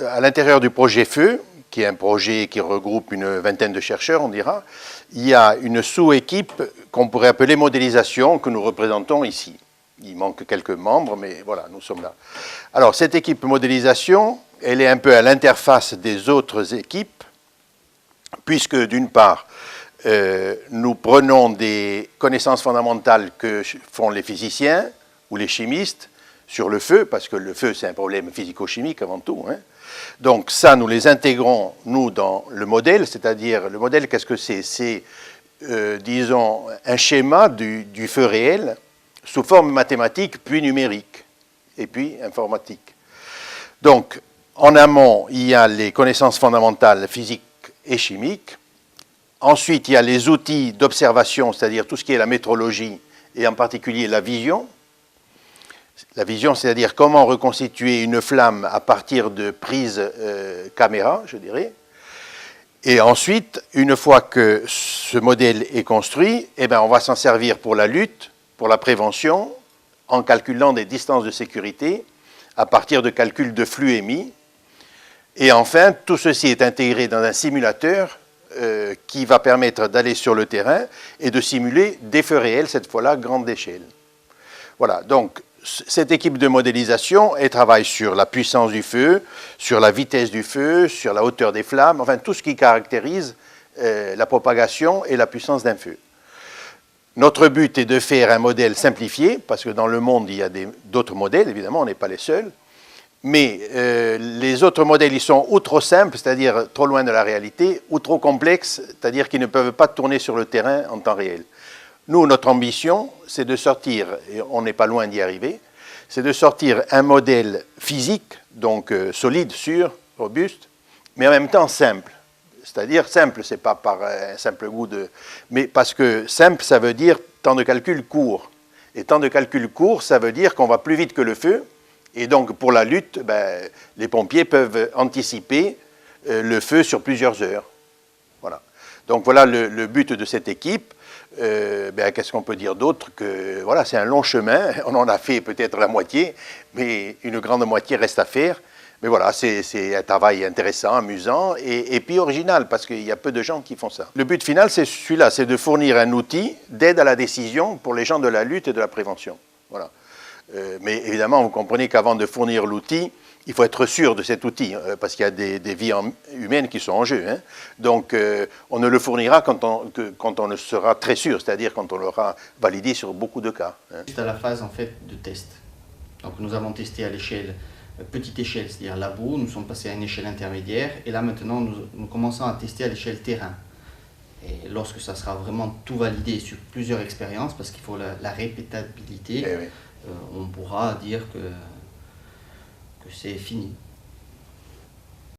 À l'intérieur du projet FEU, qui est un projet qui regroupe une vingtaine de chercheurs, on dira, il y a une sous-équipe qu'on pourrait appeler modélisation, que nous représentons ici. Il manque quelques membres, mais voilà, nous sommes là. Alors, cette équipe modélisation, elle est un peu à l'interface des autres équipes, puisque d'une part, nous prenons des connaissances fondamentales que font les physiciens ou les chimistes sur le feu, parce que le feu, c'est un problème physico-chimique avant tout, hein. Donc ça, nous les intégrons, nous, dans le modèle, c'est-à-dire, le modèle, qu'est-ce que c'est? C'est, disons, un schéma du feu réel sous forme mathématique, puis numérique, et puis informatique. Donc, en amont, il y a les connaissances fondamentales physiques et chimiques. Ensuite, il y a les outils d'observation, c'est-à-dire tout ce qui est la métrologie, et en particulier la vision. La vision, c'est-à-dire comment reconstituer une flamme à partir de prises caméra, je dirais. Et ensuite, une fois que ce modèle est construit, eh bien, on va s'en servir pour la lutte, pour la prévention, en calculant des distances de sécurité à partir de calculs de flux émis. Et enfin, tout ceci est intégré dans un simulateur qui va permettre d'aller sur le terrain et de simuler des feux réels, cette fois-là, grande échelle. Voilà, donc cette équipe de modélisation, elle travaille sur la puissance du feu, sur la vitesse du feu, sur la hauteur des flammes, enfin tout ce qui caractérise la propagation et la puissance d'un feu. Notre but est de faire un modèle simplifié, parce que dans le monde, il y a d'autres modèles, évidemment, on n'est pas les seuls, mais les autres modèles, ils sont ou trop simples, c'est-à-dire trop loin de la réalité, ou trop complexes, c'est-à-dire qu'ils ne peuvent pas tourner sur le terrain en temps réel. Nous, notre ambition, c'est de sortir, et on n'est pas loin d'y arriver, c'est de sortir un modèle physique, donc solide, sûr, robuste, mais en même temps simple. C'est-à-dire simple, c'est pas par un simple goût de... Mais parce que simple, ça veut dire temps de calcul court. Et temps de calcul court, ça veut dire qu'on va plus vite que le feu, et donc pour la lutte, ben, les pompiers peuvent anticiper le feu sur plusieurs heures. Voilà. Donc voilà le but de cette équipe. Ben, qu'est-ce qu'on peut dire d'autre que voilà, c'est un long chemin, on en a fait peut-être la moitié, mais une grande moitié reste à faire. Mais voilà, c'est un travail intéressant, amusant et puis original, parce qu'il y a peu de gens qui font ça. Le but final, c'est celui-là, c'est de fournir un outil d'aide à la décision pour les gens de la lutte et de la prévention. Voilà. Mais évidemment, vous comprenez qu'avant de fournir l'outil, il faut être sûr de cet outil, parce qu'il y a des vies humaines qui sont en jeu, hein. Donc, on ne le fournira quand on le sera très sûr, c'est-à-dire quand on l'aura validé sur beaucoup de cas, hein. C'est à la phase en fait de test. Donc, nous avons testé à l'échelle, petite échelle, c'est-à-dire labo, nous sommes passés à une échelle intermédiaire, et là maintenant, nous commençons à tester à l'échelle terrain. Et lorsque ça sera vraiment tout validé sur plusieurs expériences, parce qu'il faut la répétabilité, Eh oui. on pourra dire que c'est fini.